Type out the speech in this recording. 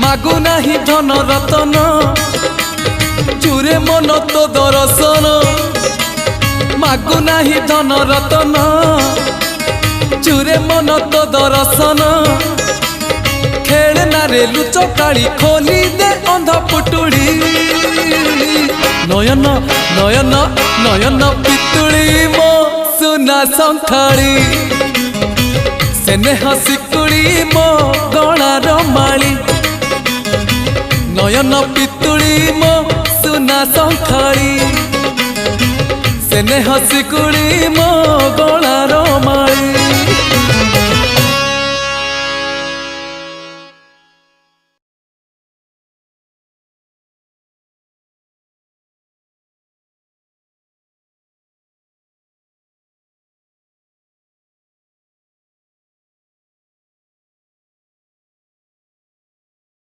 मागु नाही धन रतन चूरे मन तो दर्शन मागु नाही धन रतन चूरे मन तो दर्शन खेलना रे लुचकाड़ी खोली दे अंध पुटुड़ी नयन नयन नयन पितुड़ी मो सुना संखाड़ी स्नेह सिकुड़ी मो गलार माली नयन पितुड़ी मो सुना संखाड़ी स्नेह सिकुड़ी मो गलार माली।